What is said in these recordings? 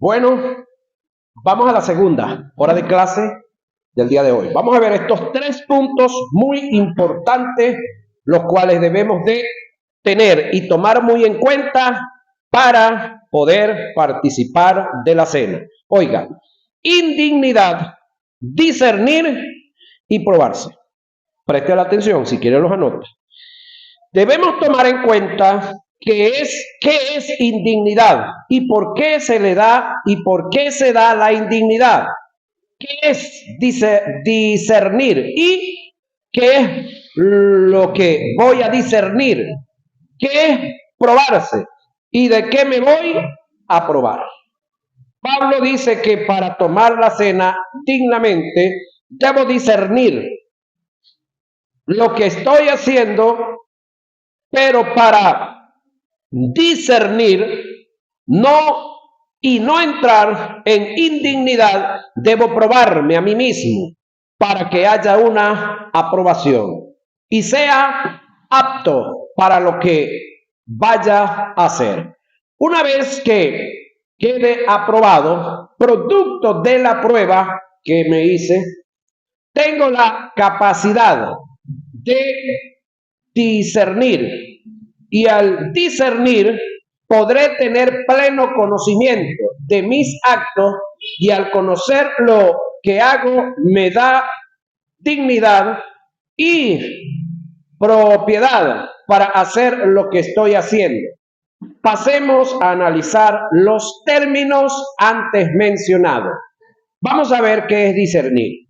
Bueno, vamos a la segunda hora de clase del día de hoy. Vamos a ver estos 3 puntos muy importantes, los cuales debemos de tener y tomar muy en cuenta para poder participar de la cena. Oiga, indignidad, discernir y probarse. Preste la atención, si quiere los anota. Debemos tomar en cuenta qué es indignidad y por qué se le da y por qué se da la indignidad. ¿Qué es discernir? ¿Y qué es lo que voy a discernir? ¿Qué es probarse? ¿Y de qué me voy a probar? Pablo dice que para tomar la cena dignamente debo discernir lo que estoy haciendo, pero para discernir no entrar en indignidad, debo probarme a mí mismo para que haya una aprobación y sea apto para lo que vaya a hacer. Una vez que quede aprobado, producto de la prueba que me hice, tengo la capacidad de discernir, y al discernir podré tener pleno conocimiento de mis actos, y al conocer lo que hago me da dignidad y propiedad para hacer lo que estoy haciendo. Pasemos a analizar los términos antes mencionados. Vamos a ver qué es discernir.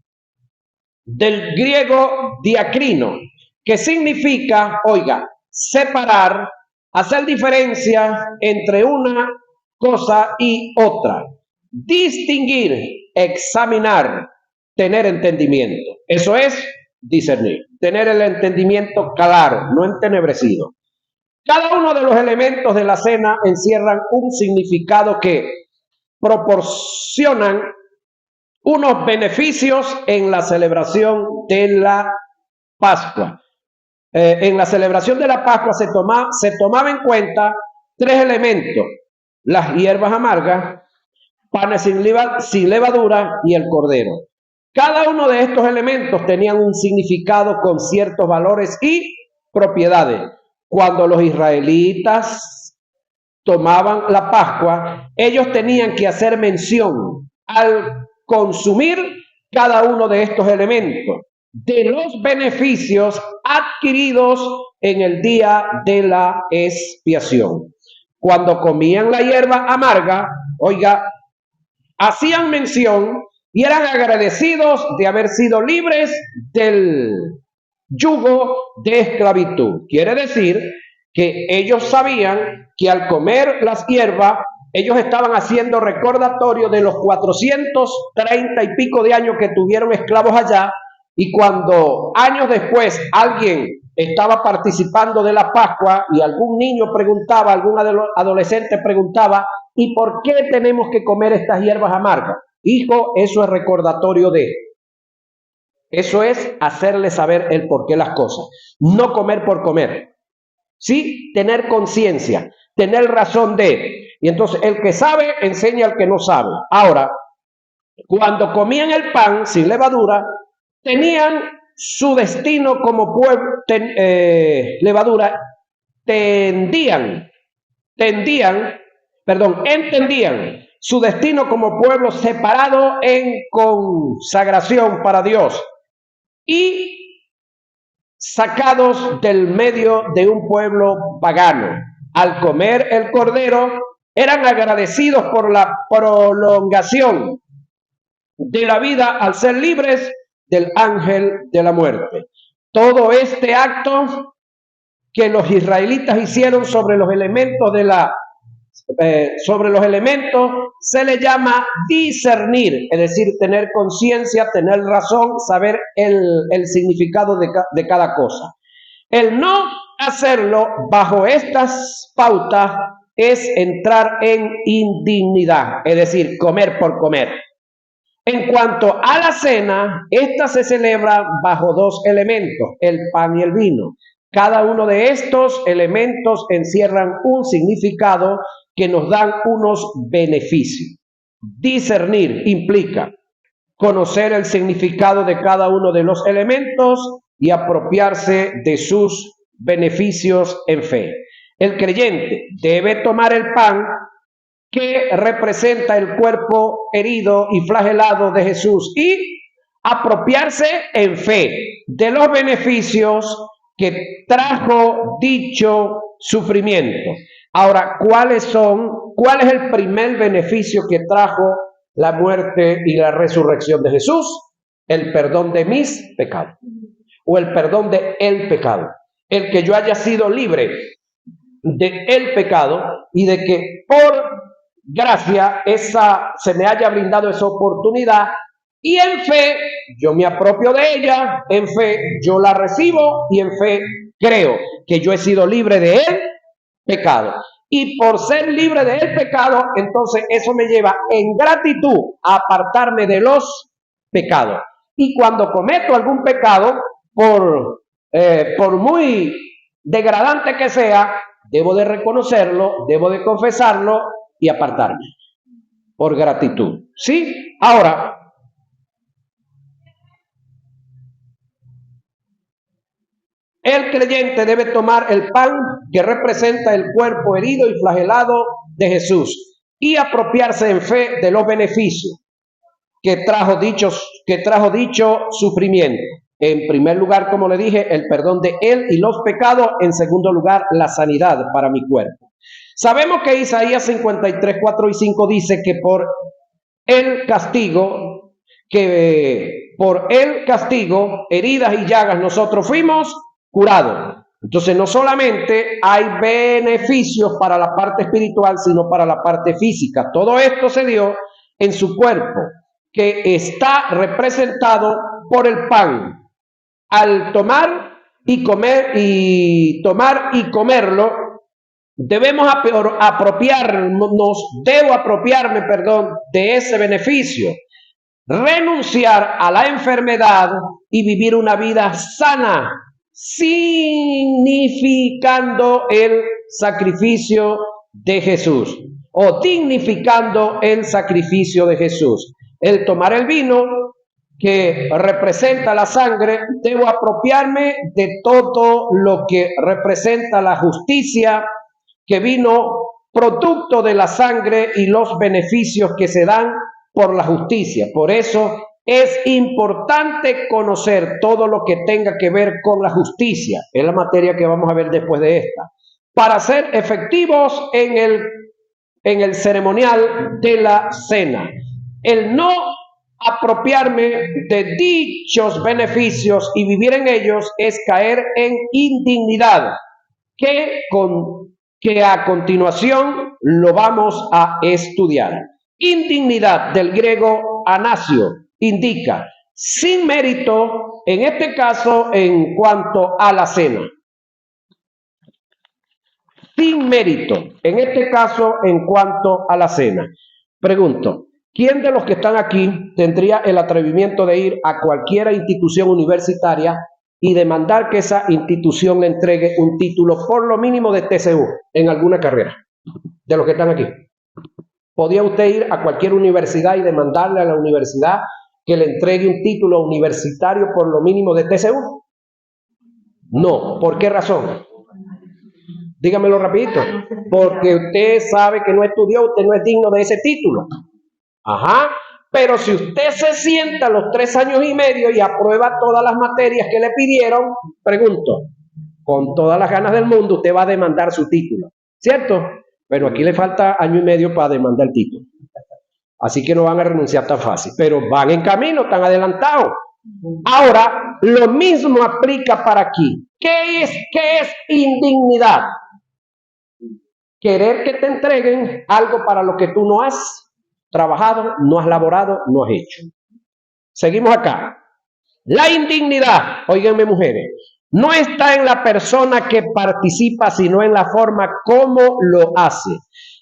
Del griego diacrino, que significa, oiga, separar, hacer diferencia entre una cosa y otra, distinguir, examinar, tener entendimiento. Eso es discernir, tener el entendimiento claro, no entenebrecido. Cada uno de los elementos de la cena encierran un significado que proporcionan unos beneficios en la celebración de la Pascua. En la celebración de la Pascua se tomaba en cuenta 3 elementos: las hierbas amargas, panes sin levadura y el cordero. Cada uno de estos elementos tenían un significado con ciertos valores y propiedades. Cuando los israelitas tomaban la Pascua, ellos tenían que hacer mención al consumir cada uno de estos elementos de los beneficios adquiridos en el día de la expiación. Cuando comían la hierba amarga, oiga, hacían mención y eran agradecidos de haber sido libres del yugo de esclavitud. Quiere decir que ellos sabían que al comer las hierbas, ellos estaban haciendo recordatorio de los 430 y pico de años que tuvieron esclavos allá, y cuando años después alguien estaba participando de la Pascua y algún niño preguntaba, algún adolescente preguntaba, ¿y por qué tenemos que comer estas hierbas amargas? Hijo, eso es recordatorio de... Eso es hacerle saber el por qué las cosas. No comer por comer. Sí, tener conciencia, tener razón de. Y entonces el que sabe enseña al que no sabe. Ahora, cuando comían el pan sin levadura, tenían su destino como pueblo, entendían su destino como pueblo separado en consagración para Dios y sacados del medio de un pueblo pagano. Al comer el cordero, eran agradecidos por la prolongación de la vida al ser libres del ángel de la muerte. Todo este acto que los israelitas hicieron sobre los elementos se le llama discernir, es decir, tener conciencia, tener razón, saber el significado de cada cosa. El no hacerlo bajo estas pautas es entrar en indignidad, es decir, comer por comer. En cuanto a la cena, esta se celebra bajo 2 elementos, el pan y el vino. Cada uno de estos elementos encierran un significado que nos dan unos beneficios. Discernir implica conocer el significado de cada uno de los elementos y apropiarse de sus beneficios en fe. El creyente debe tomar el pan que representa el cuerpo herido y flagelado de Jesús y apropiarse en fe de los beneficios que trajo dicho sufrimiento. Ahora, ¿cuál es el primer beneficio que trajo la muerte y la resurrección de Jesús? El perdón de mis pecados, o el perdón de el pecado. El que yo haya sido libre de el pecado y de que por gracia se me haya brindado esa oportunidad, y en fe yo me apropio de ella, en fe yo la recibo y en fe creo que yo he sido libre de el pecado. Y por ser libre de el pecado, entonces eso me lleva en gratitud a apartarme de los pecados. Y cuando cometo algún pecado, por muy degradante que sea, debo de reconocerlo, debo de confesarlo y apartarme por gratitud. ¿Sí? Ahora, el creyente debe tomar el pan que representa el cuerpo herido y flagelado de Jesús y apropiarse en fe de los beneficios que trajo dicho sufrimiento. En primer lugar, como le dije, el perdón de él y los pecados. En segundo lugar, la sanidad para mi cuerpo. Sabemos que Isaías 53, 4 y 5 dice que por el castigo, heridas y llagas, nosotros fuimos curados. Entonces, no solamente hay beneficios para la parte espiritual, sino para la parte física. Todo esto se dio en su cuerpo, que está representado por el pan. Al tomar y comerlo, debo apropiarme de ese beneficio, renunciar a la enfermedad y vivir una vida sana, significando el sacrificio de Jesús o dignificando el sacrificio de Jesús. El tomar el vino que representa la sangre, debo apropiarme de todo lo que representa la justicia que vino producto de la sangre y los beneficios que se dan por la justicia. Por eso es importante conocer todo lo que tenga que ver con la justicia. Es la materia que vamos a ver después de esta, para ser efectivos en el ceremonial de la cena. El no apropiarme de dichos beneficios y vivir en ellos es caer en indignidad, que a continuación lo vamos a estudiar. Indignidad, del griego anasio, indica sin mérito, en este caso en cuanto a la cena. Sin mérito, en este caso en cuanto a la cena. Pregunto, ¿quién de los que están aquí tendría el atrevimiento de ir a cualquier institución universitaria y demandar que esa institución le entregue un título por lo mínimo de TCU en alguna carrera? De los que están aquí. ¿Podría usted ir a cualquier universidad y demandarle a la universidad que le entregue un título universitario por lo mínimo de TCU? No. ¿Por qué razón? Dígamelo rapidito. Porque usted sabe que no estudió, usted no es digno de ese título. Ajá. Pero si usted se sienta los 3 años y medio y aprueba todas las materias que le pidieron, pregunto, con todas las ganas del mundo, usted va a demandar su título, ¿cierto? Pero aquí le falta 1 año y medio para demandar el título. Así que no van a renunciar tan fácil, pero van en camino, están adelantados. Ahora, lo mismo aplica para aquí. ¿Qué es indignidad? Querer que te entreguen algo para lo que tú no has trabajado, no has laborado, no has hecho. Seguimos acá. La indignidad, óiganme mujeres, no está en la persona que participa, sino en la forma como lo hace.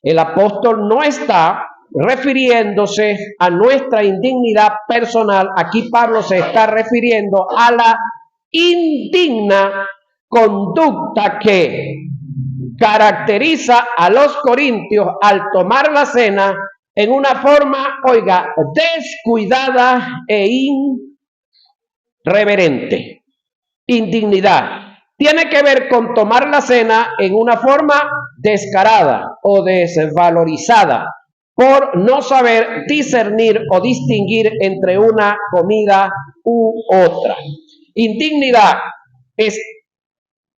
El apóstol no está refiriéndose a nuestra indignidad personal. Aquí Pablo se está refiriendo a la indigna conducta que caracteriza a los corintios al tomar la cena en una forma, oiga, descuidada e irreverente. Indignidad. Tiene que ver con tomar la cena en una forma descarada o desvalorizada por no saber discernir o distinguir entre una comida u otra. Indignidad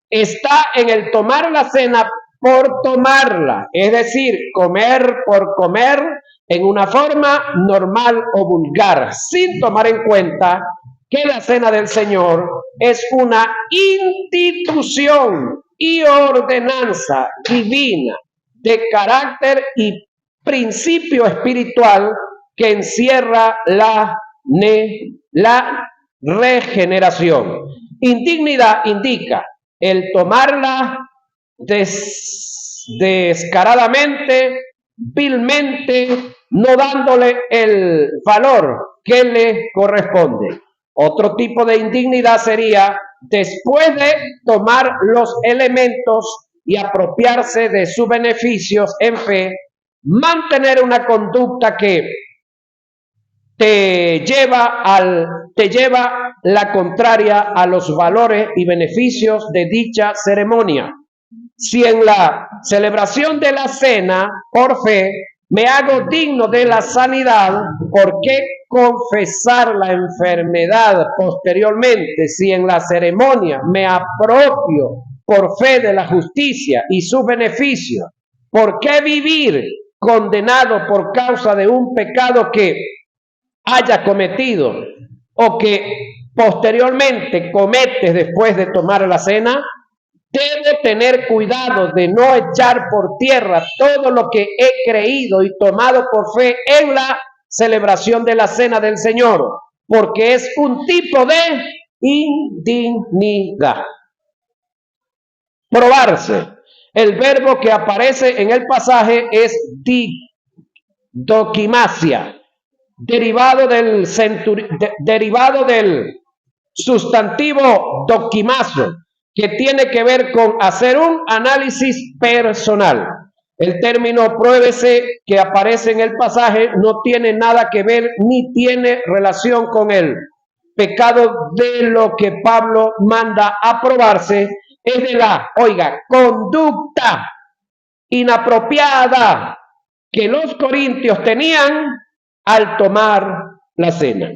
está en el tomar la cena por tomarla, es decir, comer por comer en una forma normal o vulgar, sin tomar en cuenta que la cena del Señor es una institución y ordenanza divina de carácter y principio espiritual que encierra la regeneración. Indignidad indica el tomarla descaradamente, vilmente, no dándole el valor que le corresponde. Otro tipo de indignidad sería, después de tomar los elementos y apropiarse de sus beneficios en fe, mantener una conducta que te lleva la contraria a los valores y beneficios de dicha ceremonia. Si en la celebración de la cena por fe me hago digno de la sanidad, ¿por qué confesar la enfermedad posteriormente? Si en la ceremonia me apropio por fe de la justicia y sus beneficios, ¿por qué vivir condenado por causa de un pecado que haya cometido o que posteriormente cometes después de tomar la cena? Debo tener cuidado de no echar por tierra todo lo que he creído y tomado por fe en la celebración de la cena del Señor, porque es un tipo de indignidad. Probarse. El verbo que aparece en el pasaje es dokimasia, derivado del sustantivo dokimazo, que tiene que ver con hacer un análisis personal. El término pruébese que aparece en el pasaje no tiene nada que ver ni tiene relación con el pecado. De lo que Pablo manda a probarse es de la, conducta inapropiada que los corintios tenían al tomar la cena.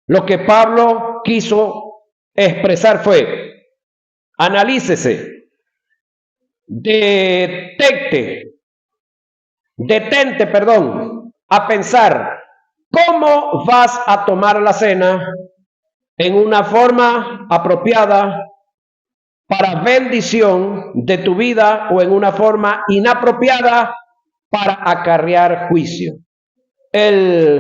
Lo que Pablo quiso expresar fue: analícese, detente, a pensar cómo vas a tomar la cena en una forma apropiada para bendición de tu vida o en una forma inapropiada para acarrear juicio. El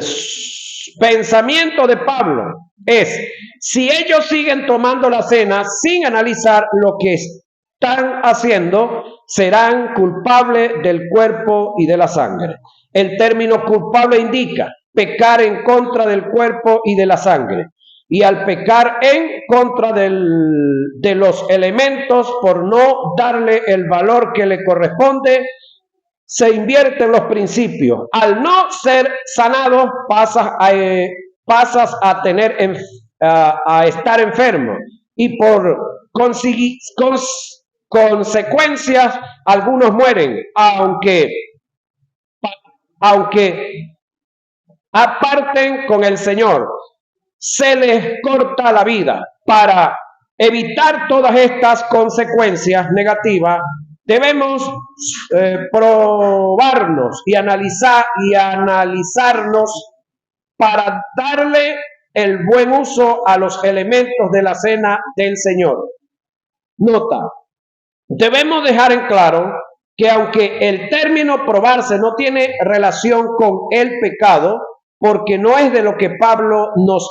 pensamiento de Pablo es: si ellos siguen tomando la cena sin analizar lo que están haciendo, serán culpables del cuerpo y de la sangre. El término culpable indica pecar en contra del cuerpo y de la sangre. Y al pecar en contra de los elementos por no darle el valor que le corresponde, se invierten los principios. Al no ser sanado, pasas a estar enfermo, y por consecuencias algunos mueren, aunque aparten con el Señor. Se les corta la vida. Para evitar todas estas consecuencias negativas, debemos probarnos y analizarnos para darle el buen uso a los elementos de la cena del Señor. Nota: debemos dejar en claro que aunque el término probarse no tiene relación con el pecado, porque no es de lo que Pablo nos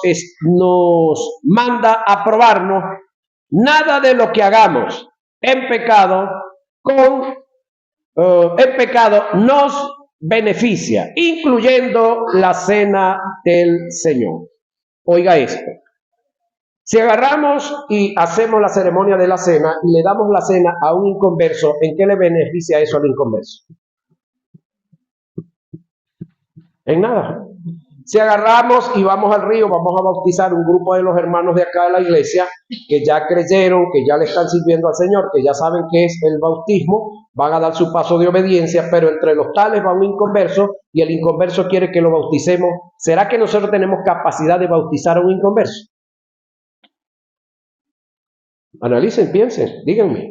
manda a probarnos, nada de lo que hagamos en pecado nos beneficia, incluyendo la cena del Señor. Oiga esto: si agarramos y hacemos la ceremonia de la cena y le damos la cena a un inconverso, ¿en qué le beneficia eso al inconverso? En nada. Si agarramos y vamos al río, vamos a bautizar un grupo de los hermanos de acá de la iglesia que ya creyeron, que ya le están sirviendo al Señor, que ya saben qué es el bautismo, van a dar su paso de obediencia, pero entre los tales va un inconverso y el inconverso quiere que lo bauticemos. ¿Será que nosotros tenemos capacidad de bautizar a un inconverso? Analicen, piensen, díganme.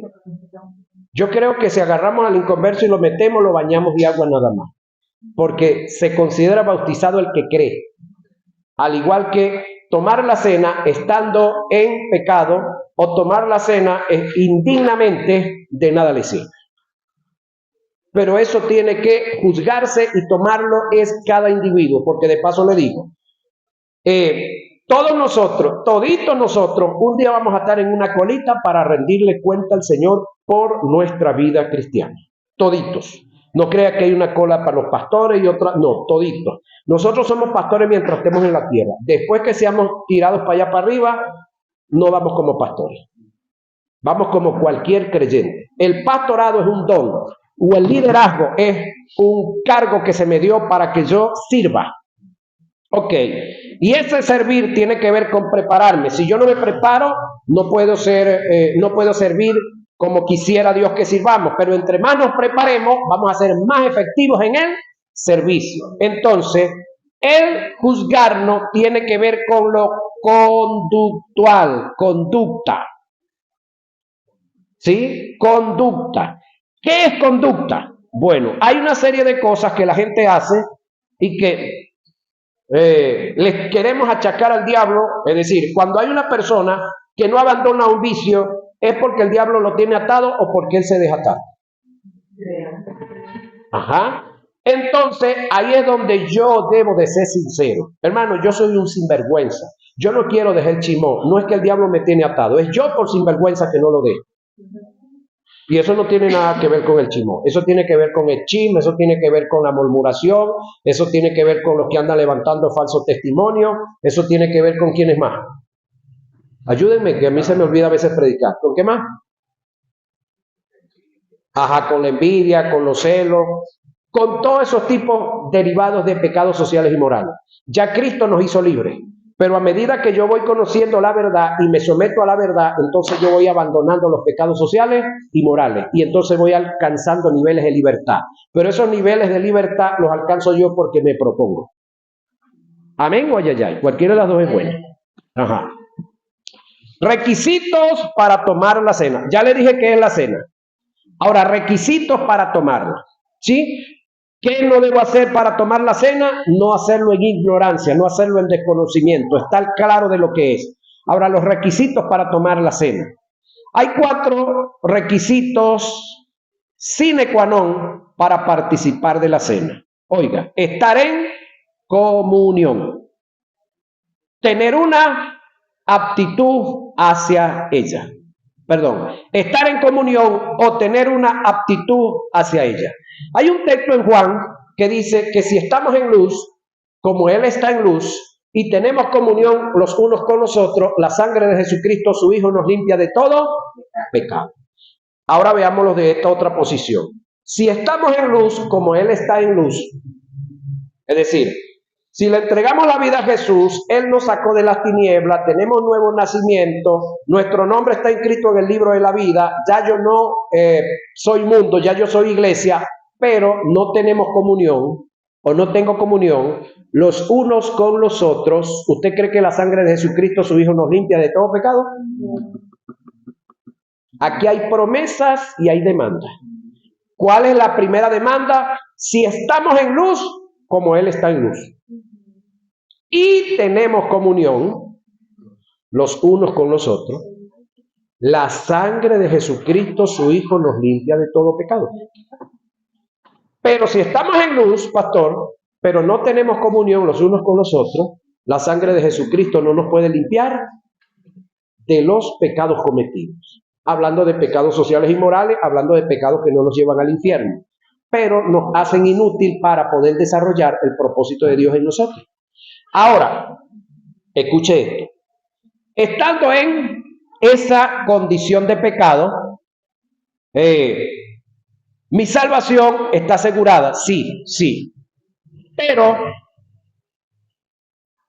Yo creo que si agarramos al inconverso y lo metemos, lo bañamos de agua nada más, porque se considera bautizado el que cree. Al igual que tomar la cena estando en pecado o tomar la cena indignamente, de nada le sirve. Pero eso tiene que juzgarse y tomarlo es cada individuo, porque de paso le digo, todos nosotros, toditos nosotros, un día vamos a estar en una colita para rendirle cuenta al Señor por nuestra vida cristiana. Toditos. No crea que hay una cola para los pastores y otra, no, toditos. Nosotros somos pastores mientras estemos en la tierra. Después que seamos tirados para allá para arriba, no vamos como pastores. Vamos como cualquier creyente. El pastorado es un don, o el liderazgo es un cargo que se me dio para que yo sirva. Ok, y ese servir tiene que ver con prepararme. Si yo no me preparo, no puedo servir como quisiera Dios que sirvamos, pero entre más nos preparemos, vamos a ser más efectivos en el servicio. Entonces, el juzgarnos tiene que ver con lo conductual, conducta. ¿Sí? Conducta. ¿Qué es conducta? Bueno, hay una serie de cosas que la gente hace y que les queremos achacar al diablo. Es decir, cuando hay una persona que no abandona un vicio, ¿es porque el diablo lo tiene atado o porque él se deja atar? Ajá. Entonces, ahí es donde yo debo de ser sincero. Hermano, yo soy un sinvergüenza. Yo no quiero dejar el chimón. No es que el diablo me tiene atado. Es yo por sinvergüenza que no lo dejo. Y eso no tiene nada que ver con el chismón. Eso tiene que ver con el chisme, eso tiene que ver con la murmuración, eso tiene que ver con los que andan levantando falsos testimonios, eso tiene que ver con quiénes más. Ayúdenme, que a mí se me olvida a veces predicar. ¿Con qué más? Ajá, con la envidia, con los celos, con todos esos tipos derivados de pecados sociales y morales. Ya Cristo nos hizo libres. Pero a medida que yo voy conociendo la verdad y me someto a la verdad, entonces yo voy abandonando los pecados sociales y morales. Y entonces voy alcanzando niveles de libertad. Pero esos niveles de libertad los alcanzo yo porque me propongo. Amén o ayayay. Cualquiera de las dos es buena. Ajá. Requisitos para tomar la cena. Ya le dije que es la cena. Ahora, requisitos para tomarla. ¿Sí? ¿Qué no debo hacer para tomar la cena? No hacerlo en ignorancia, no hacerlo en desconocimiento, estar claro de lo que es. Ahora, los requisitos para tomar la cena. Hay 4 requisitos sine qua non para participar de la cena. Oiga, estar en comunión. Tener una aptitud hacia ella. Perdón, estar en comunión o tener una aptitud hacia ella. Hay un texto en Juan que dice que si estamos en luz, como Él está en luz, y tenemos comunión los unos con los otros, la sangre de Jesucristo, su Hijo, nos limpia de todo pecado. Ahora veámoslo de esta otra posición. Si estamos en luz, como Él está en luz, es decir, si le entregamos la vida a Jesús, Él nos sacó de las tinieblas, tenemos nuevo nacimiento, nuestro nombre está inscrito en el libro de la vida, ya yo no soy mundo, ya yo soy iglesia, pero no tenemos comunión, o no tengo comunión, los unos con los otros. ¿Usted cree que la sangre de Jesucristo, su Hijo, nos limpia de todo pecado? Aquí hay promesas y hay demandas. ¿Cuál es la primera demanda? Si estamos en luz, como Él está en luz, y tenemos comunión los unos con los otros, la sangre de Jesucristo, su Hijo, nos limpia de todo pecado. Pero si estamos en luz, pastor, pero no tenemos comunión los unos con los otros, la sangre de Jesucristo no nos puede limpiar de los pecados cometidos. Hablando de pecados sociales y morales, hablando de pecados que no nos llevan al infierno, pero nos hacen inútil para poder desarrollar el propósito de Dios en nosotros. Ahora, escuche esto. Estando en esa condición de pecado, mi salvación está asegurada, sí, sí. Pero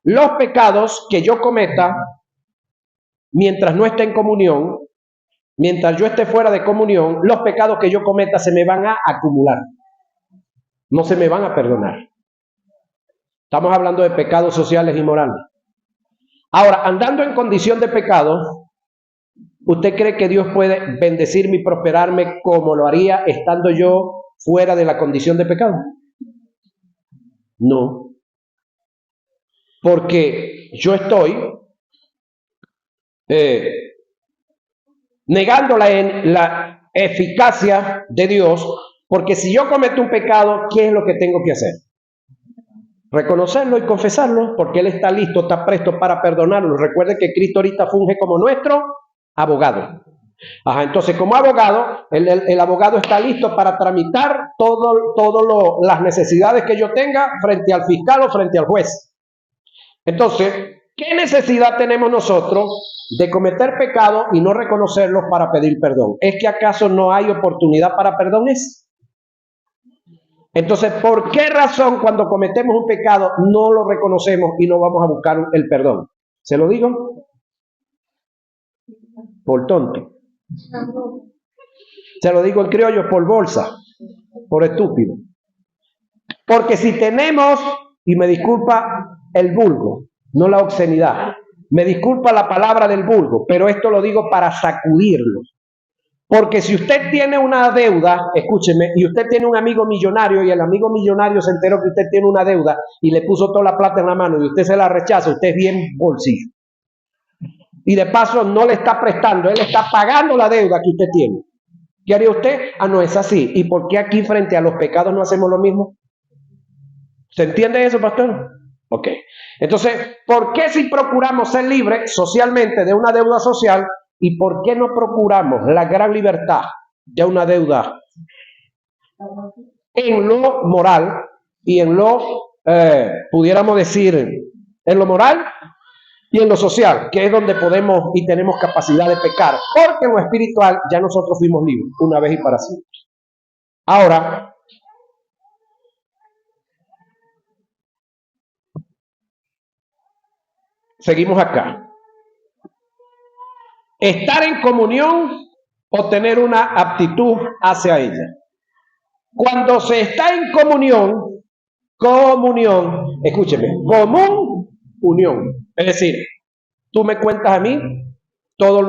los pecados que yo cometa mientras no esté en comunión, mientras yo esté fuera de comunión, los pecados que yo cometa se me van a acumular. No se me van a perdonar. Estamos hablando de pecados sociales y morales. Ahora, andando en condición de pecado, ¿usted cree que Dios puede bendecirme y prosperarme como lo haría estando yo fuera de la condición de pecado? No. Porque yo estoy negando la eficacia de Dios, porque si yo cometo un pecado, ¿qué es lo que tengo que hacer? Reconocerlo y confesarlo, porque Él está listo, está presto para perdonarlo. Recuerde que Cristo ahorita funge como nuestro abogado. Entonces, como abogado, el abogado está listo para tramitar todo las necesidades que yo tenga frente al fiscal o frente al juez. Entonces, ¿qué necesidad tenemos nosotros de cometer pecado y no reconocerlos para pedir perdón? ¿Es que acaso no hay oportunidad para perdones? Entonces, ¿por qué razón cuando cometemos un pecado no lo reconocemos y no vamos a buscar el perdón? ¿Se lo digo? Por tonto. Se lo digo en criollo, por bolsa, por estúpido. Porque si tenemos, y me disculpa el vulgo, no la obscenidad, me disculpa la palabra del vulgo, pero esto lo digo para sacudirlo. Porque si usted tiene una deuda, escúcheme, y usted tiene un amigo millonario y el amigo millonario se enteró que usted tiene una deuda y le puso toda la plata en la mano y usted se la rechaza, usted es bien bolsillo. Y de paso no le está prestando, él está pagando la deuda que usted tiene. ¿Qué haría usted? No es así. ¿Y por qué aquí frente a los pecados no hacemos lo mismo? ¿Se entiende eso, pastor? Ok. Entonces, ¿por qué si procuramos ser libres socialmente de una deuda social y por qué no procuramos la gran libertad de una deuda en lo moral y en lo, pudiéramos decir, en lo moral y en lo social, que es donde podemos y tenemos capacidad de pecar? Porque en lo espiritual ya nosotros fuimos libres una vez y para siempre. Ahora, seguimos acá. Estar en comunión o tener una aptitud hacia ella. Cuando se está en comunión, escúcheme, común, unión. Es decir, tú me cuentas a mí todo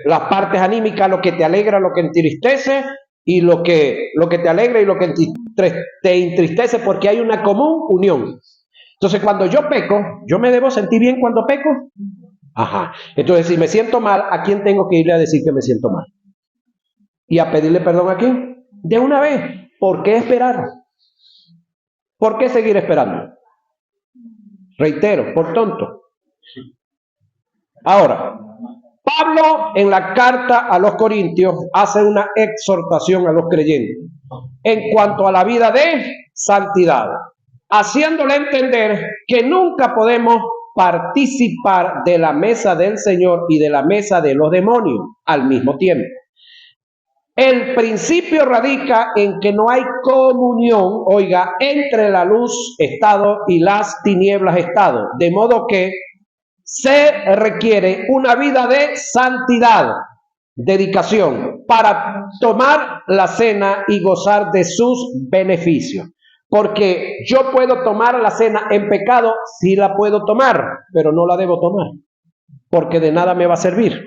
las partes anímicas, lo que te alegra, lo que entristece, y lo que te alegra y lo que te entristece, porque hay una común unión. Entonces, cuando yo peco, ¿yo me debo sentir bien cuando peco? Entonces, si me siento mal, ¿a quién tengo que irle a decir que me siento mal? ¿Y a pedirle perdón a quién? De una vez. ¿Por qué esperar? ¿Por qué seguir esperando? Reitero, por tonto. Ahora, Pablo en la carta a los Corintios hace una exhortación a los creyentes en cuanto a la vida de santidad, haciéndole entender que nunca podemos participar de la mesa del Señor y de la mesa de los demonios al mismo tiempo. El principio radica en que no hay comunión, entre la luz, estado, y las tinieblas, estado, de modo que se requiere una vida de santidad, dedicación, para tomar la cena y gozar de sus beneficios. Porque yo puedo tomar la cena en pecado, sí la puedo tomar, pero no la debo tomar, porque de nada me va a servir.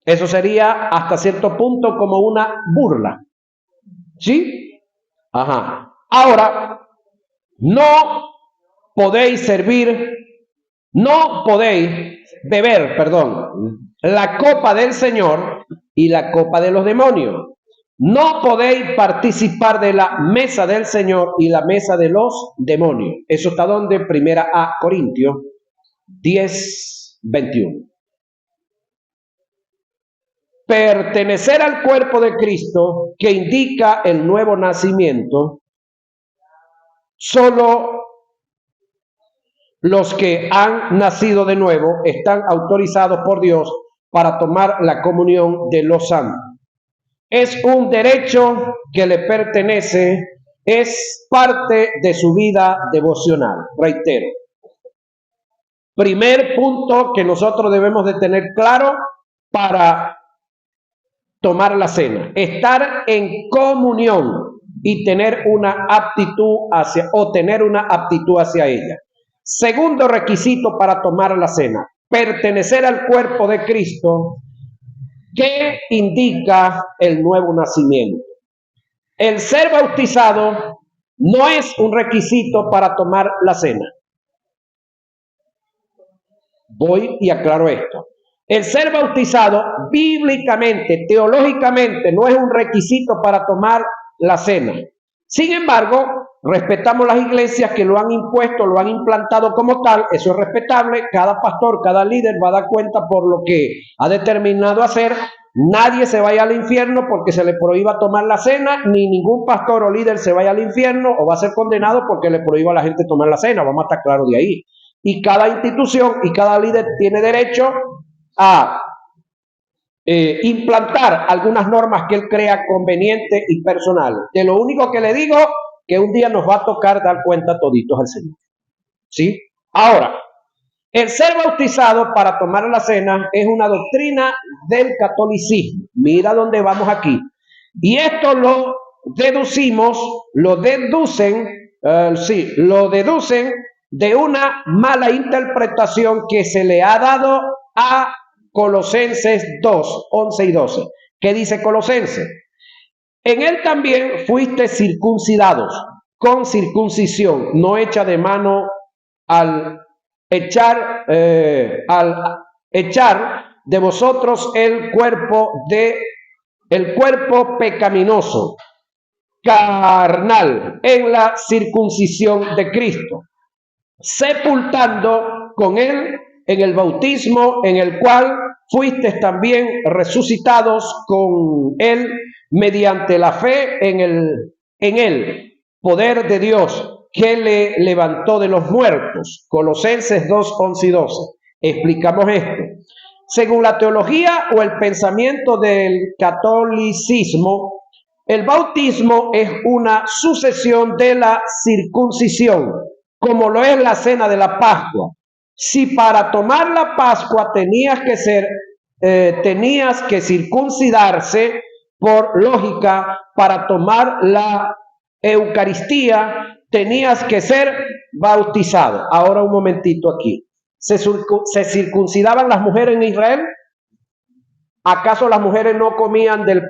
Eso sería hasta cierto punto como una burla. ¿Sí? Ahora, no podéis beber, la copa del Señor y la copa de los demonios. No podéis participar de la mesa del Señor y la mesa de los demonios. Eso está donde Primera a Corintios 10:21. Pertenecer al cuerpo de Cristo, que indica el nuevo nacimiento, solo los que han nacido de nuevo están autorizados por Dios para tomar la comunión de los santos. Es un derecho que le pertenece es parte de su vida devocional. Reitero, primer punto que nosotros debemos de tener claro para tomar la cena: estar en comunión y tener una aptitud hacia ella. Segundo requisito para tomar la cena: pertenecer al cuerpo de Cristo, que indica el nuevo nacimiento. El ser bautizado no es un requisito para tomar la cena. Voy y aclaro esto. El ser bautizado bíblicamente, teológicamente, no es un requisito para tomar la cena. Sin embargo, respetamos las iglesias que lo han impuesto, lo han implantado como tal. Eso es respetable. Cada pastor, cada líder va a dar cuenta por lo que ha determinado hacer. Nadie se vaya al infierno porque se le prohíba tomar la cena, ni ningún pastor o líder se vaya al infierno o va a ser condenado porque le prohíba a la gente tomar la cena. Vamos a estar claros de ahí. Y cada institución y cada líder tiene derecho a implantar algunas normas que él crea convenientes y personales. De lo único que le digo, que un día nos va a tocar dar cuenta toditos al Señor. ¿Sí? Ahora, el ser bautizado para tomar la cena es una doctrina del catolicismo. Mira dónde vamos aquí. Y esto lo deducen de una mala interpretación que se le ha dado a Colosenses 2, 11 y 12. ¿Qué dice Colosenses? En él también fuiste circuncidados con circuncisión no hecha de mano al echar de vosotros el cuerpo pecaminoso carnal en la circuncisión de Cristo, sepultando con él en el bautismo, en el cual fuisteis también resucitados con él mediante la fe en el poder de Dios que le levantó de los muertos. Colosenses 2, 11 y 12. Explicamos esto. Según la teología o el pensamiento del catolicismo, el bautismo es una sucesión de la circuncisión, como lo es la cena de la Pascua. Si para tomar la Pascua tenías que circuncidarse, por lógica, para tomar la Eucaristía tenías que ser bautizado. Ahora un momentito aquí. ¿Se circuncidaban las mujeres en Israel? ¿Acaso las mujeres no comían del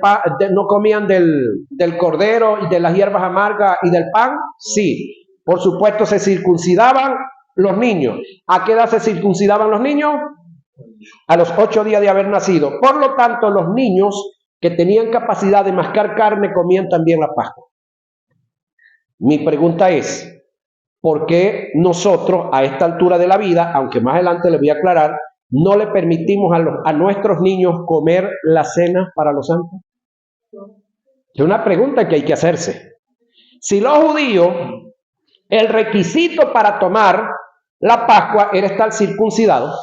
cordero y de las hierbas amargas y del pan? Sí, por supuesto se circuncidaban los niños. ¿A qué edad se circuncidaban los niños? A los 8 días de haber nacido. Por lo tanto, los niños que tenían capacidad de mascar carne comían también la Pascua. Mi pregunta es, ¿por qué nosotros a esta altura de la vida, aunque más adelante les voy a aclarar, no le permitimos a nuestros niños comer la cena para los santos? Es una pregunta que hay que hacerse. Si los judíos, el requisito para tomar la Pascua era estar circuncidados,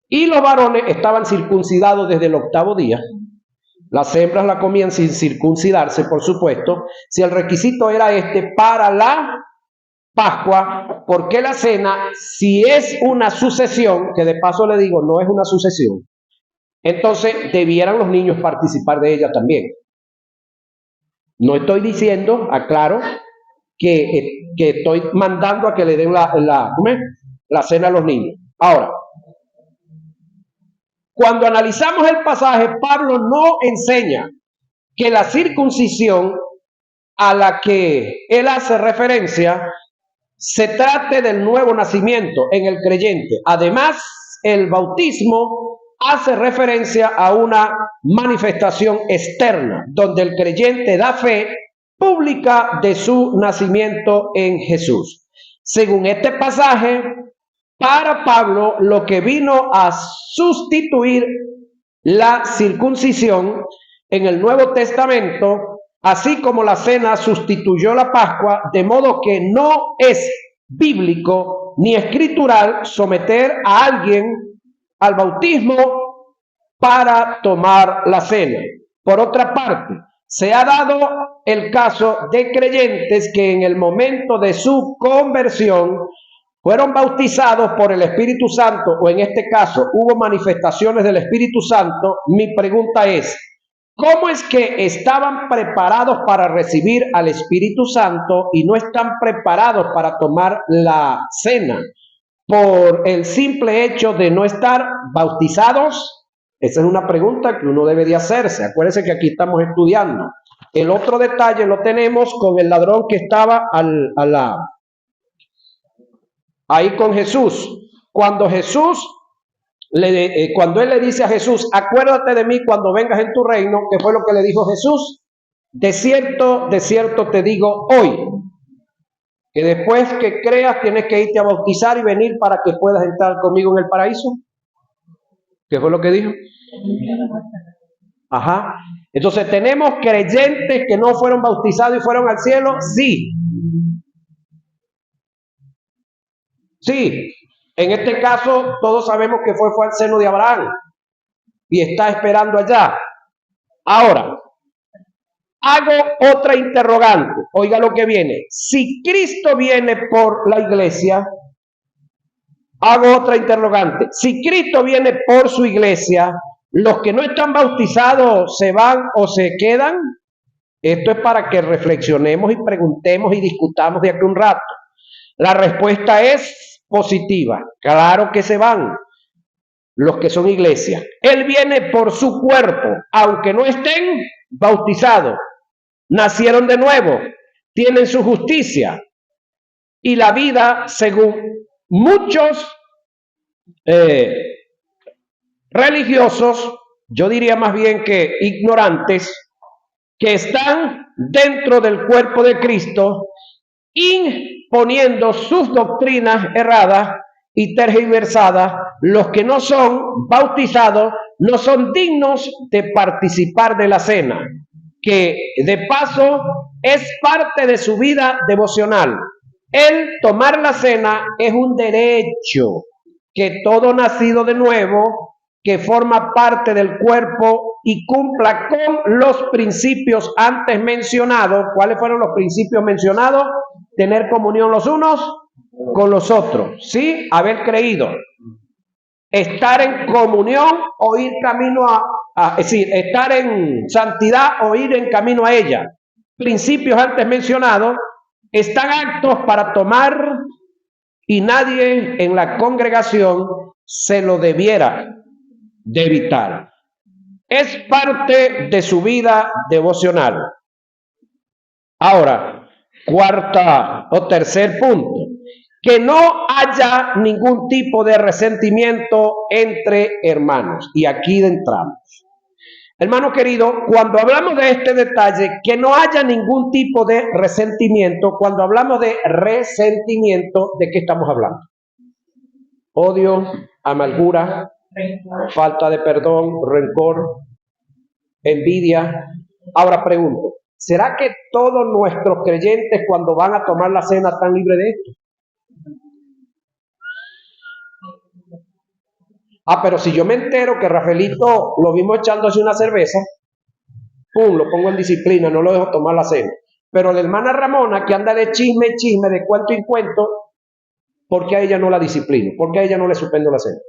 y los varones estaban circuncidados desde el 8º día, las hembras la comían sin circuncidarse, por supuesto. Si el requisito era para la Pascua, ¿por qué la cena? Si es una sucesión, que de paso le digo, no es una sucesión, entonces debieran los niños participar de ella también. No estoy diciendo, aclaro, que estoy mandando a que le den la cena a los niños. Ahora, cuando analizamos el pasaje, Pablo no enseña que la circuncisión a la que él hace referencia se trate del nuevo nacimiento en el creyente. Además, el bautismo hace referencia a una manifestación externa, donde el creyente da fe pública de su nacimiento en Jesús. Según este pasaje, para Pablo, lo que vino a sustituir la circuncisión en el Nuevo Testamento, así como la cena sustituyó la Pascua, de modo que no es bíblico ni escritural someter a alguien al bautismo para tomar la cena. Por otra parte, Se ha dado el caso de creyentes que en el momento de su conversión fueron bautizados por el Espíritu Santo, o en este caso hubo manifestaciones del Espíritu Santo. Mi pregunta es, ¿cómo es que estaban preparados para recibir al Espíritu Santo y no están preparados para tomar la cena por el simple hecho de no estar bautizados? Esa es una pregunta que uno debe de hacerse. Acuérdense que aquí estamos estudiando. El otro detalle lo tenemos con el ladrón que estaba ahí con Jesús. Cuando cuando él le dice a Jesús, acuérdate de mí cuando vengas en tu reino, ¿qué fue lo que le dijo Jesús? De cierto te digo hoy, que después que creas tienes que irte a bautizar y venir para que puedas entrar conmigo en el paraíso. ¿Qué fue lo que dijo? Ajá. Entonces, ¿tenemos creyentes que no fueron bautizados y fueron al cielo? Sí. Sí. En este caso, todos sabemos que fue al seno de Abraham y está esperando allá. Ahora, hago otra interrogante. Oiga lo que viene. Si Cristo viene por la iglesia, hago otra interrogante. Si Cristo viene por su iglesia, ¿los que no están bautizados se van o se quedan? Esto es para que reflexionemos y preguntemos y discutamos de aquí un rato. La respuesta es positiva. Claro que se van los que son iglesia. Él viene por su cuerpo, aunque no estén bautizados. Nacieron de nuevo, tienen su justicia y la vida, según muchos religiosos, yo diría más bien que ignorantes, que están dentro del cuerpo de Cristo, imponiendo sus doctrinas erradas y tergiversadas. Los que no son bautizados no son dignos de participar de la cena, que de paso es parte de su vida devocional. El tomar la cena es un derecho que todo nacido de nuevo, que forma parte del cuerpo y cumpla con los principios antes mencionados. ¿Cuáles fueron los principios mencionados? Tener comunión los unos con los otros, ¿sí? Haber creído, estar en comunión o ir camino es decir, estar en santidad o ir en camino a ella. Principios antes mencionados, están aptos para tomar y nadie en la congregación se lo debiera de evitar. Es parte de su vida devocional. Ahora, cuarta o tercer punto, que no haya ningún tipo de resentimiento entre hermanos. Y aquí entramos. Hermano querido, cuando hablamos de este detalle, que no haya ningún tipo de resentimiento, cuando hablamos de resentimiento, ¿de qué estamos hablando? Odio, amargura, falta de perdón, rencor, envidia. Ahora pregunto, ¿será que todos nuestros creyentes cuando van a tomar la cena están libres de esto? Pero si yo me entero que Rafaelito lo vimos echándose una cerveza, pum, lo pongo en disciplina, no lo dejo tomar la cena. Pero la hermana Ramona, que anda de chisme, de cuento en cuento, ¿por qué a ella no la disciplino? ¿Por qué a ella no le suspendo la cena?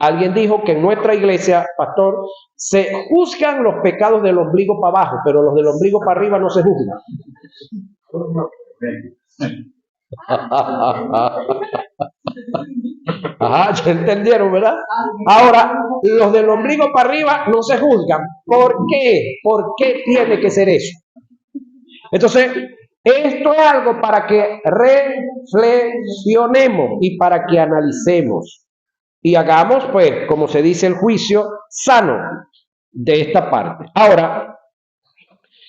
Alguien dijo que en nuestra iglesia, pastor, se juzgan los pecados del ombligo para abajo, pero los del ombligo para arriba no se juzgan. Ajá, ya entendieron, ¿verdad? Ahora, los del ombligo para arriba no se juzgan. ¿Por qué? ¿Por qué tiene que ser eso? Entonces, esto es algo para que reflexionemos y para que analicemos y hagamos, pues, como se dice, el juicio sano de esta parte. Ahora,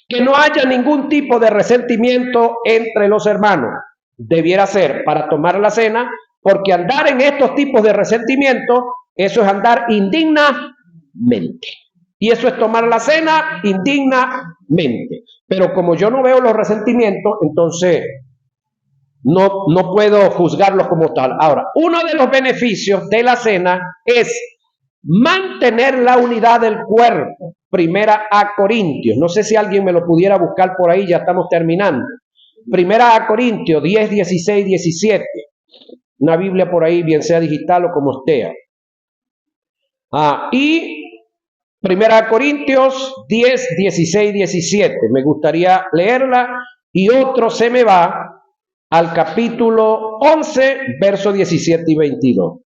que no haya ningún tipo de resentimiento entre los hermanos. Debiera ser para tomar la cena, porque andar en estos tipos de resentimiento, eso es andar indignamente. Y eso es tomar la cena indignamente. Pero como yo no veo los resentimientos, entonces no puedo juzgarlos como tal. Ahora, uno de los beneficios de la cena es mantener la unidad del cuerpo. Primera a Corintios. No sé si alguien me lo pudiera buscar por ahí, ya estamos terminando. Primera a Corintios 10, 16, 17. Una Biblia por ahí, bien sea digital o como esté. Y Primera a Corintios 10, 16, 17. Me gustaría leerla. Y otro se me va al capítulo 11, versos 17 y 22.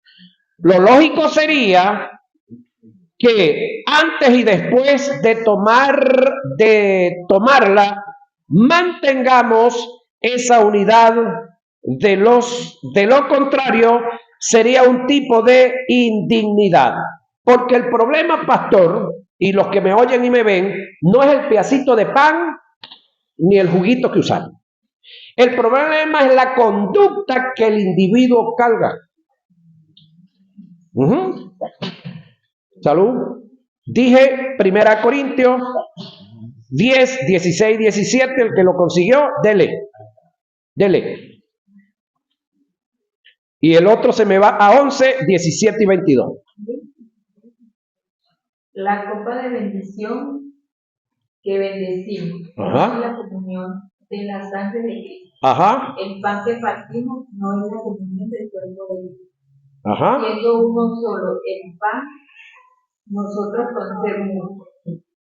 Lo lógico sería que antes y después de tomarla, mantengamos esa unidad. De lo contrario, sería un tipo de indignidad. Porque el problema, pastor, y los que me oyen y me ven, no es el pedacito de pan ni el juguito que usamos. El problema es la conducta que el individuo carga. Salud. Dije 1 Corintios 10, 16, 17. El que lo consiguió, dele. Y el otro se me va a 11, 17 y 22. La copa de bendición que bendecimos es la comunión de la sangre de Cristo. El pan que partimos no es la comunión del cuerpo de Cristo. Siendo uno solo el pan, nosotros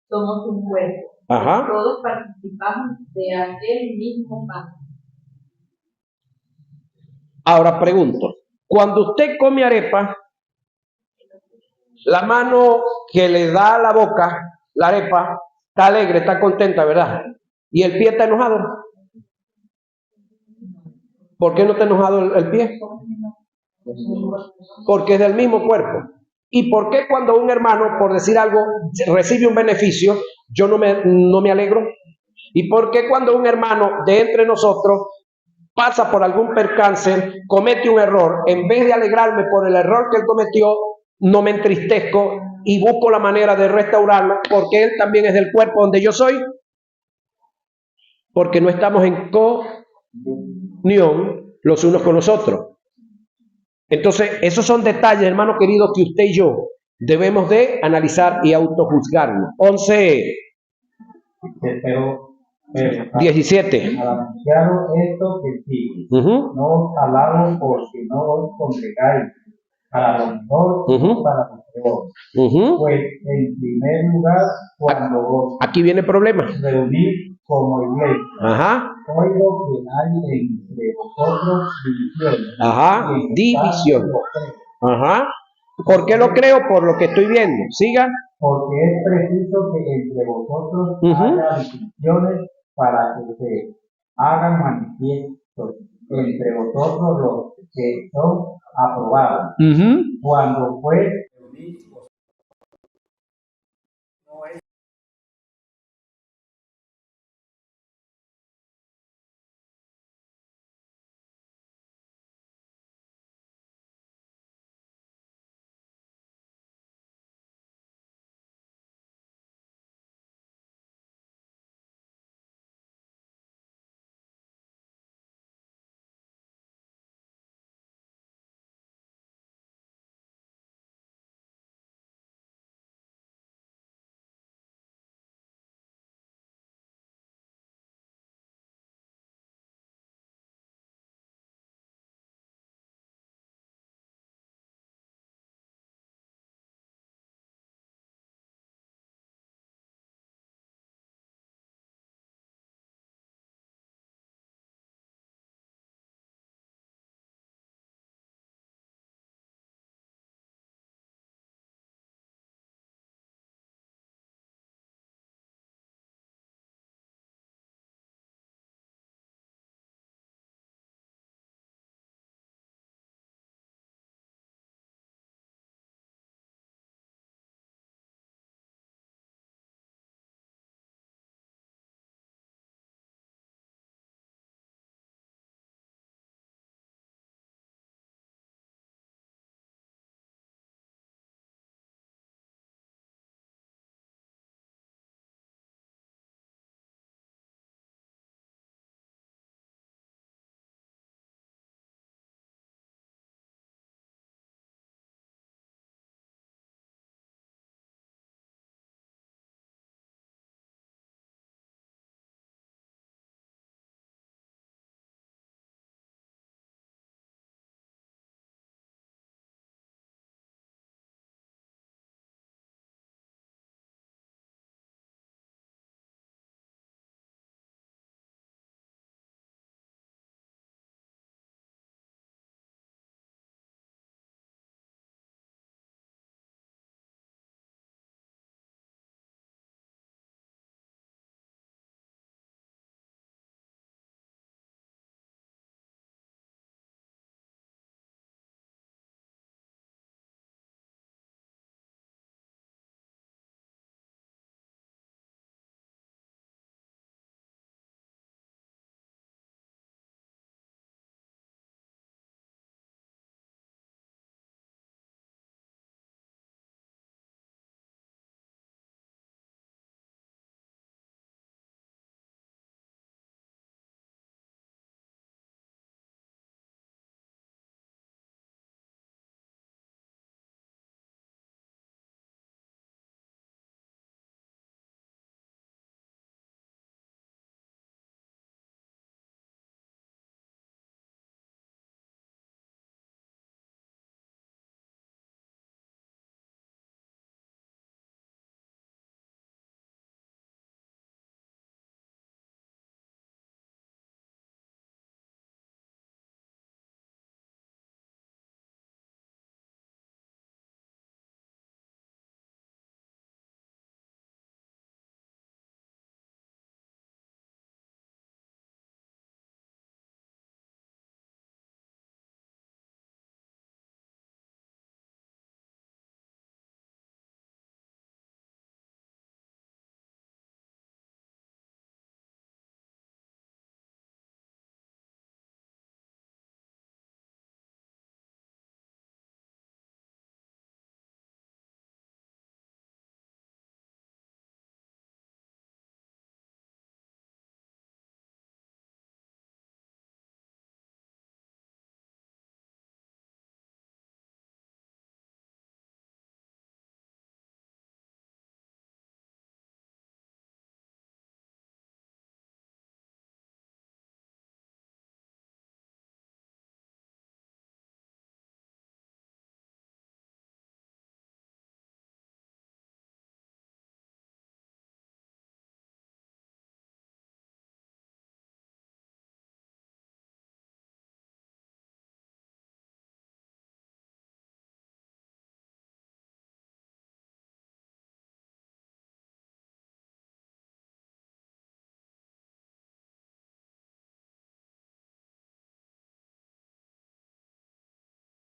somos un cuerpo. Todos participamos de aquel mismo pan. Ahora pregunto, cuando usted come arepa, la mano que le da a la boca, la arepa, está alegre, está contenta, ¿verdad? Y el pie está enojado. ¿Por qué no está enojado el pie? Porque es del mismo cuerpo. ¿Y por qué cuando un hermano, por decir algo, recibe un beneficio, yo no me alegro? ¿Y por qué cuando un hermano de entre nosotros pasa por algún percance, comete un error, en vez de alegrarme por el error que él cometió, no me entristezco y busco la manera de restaurarlo, porque él también es del cuerpo donde yo soy? Porque no estamos en comunión los unos con los otros. Entonces, esos son detalles, hermano querido, que usted y yo debemos de analizar y autojuzgarnos. 11, 17. Al anunciaros esto que sigue, no os alabo porque no os congregáis a lo mejor para lo peor. Pues en primer lugar, cuando os aquí viene el problema. Reunís como iglesia, oigo que hay entre vosotros divisiones. División. ¿Por qué lo creo? Por lo que estoy viendo. Sigan. Porque es preciso que entre vosotros haya divisiones para que se hagan manifiestos entre vosotros los que son aprobados. Cuando pues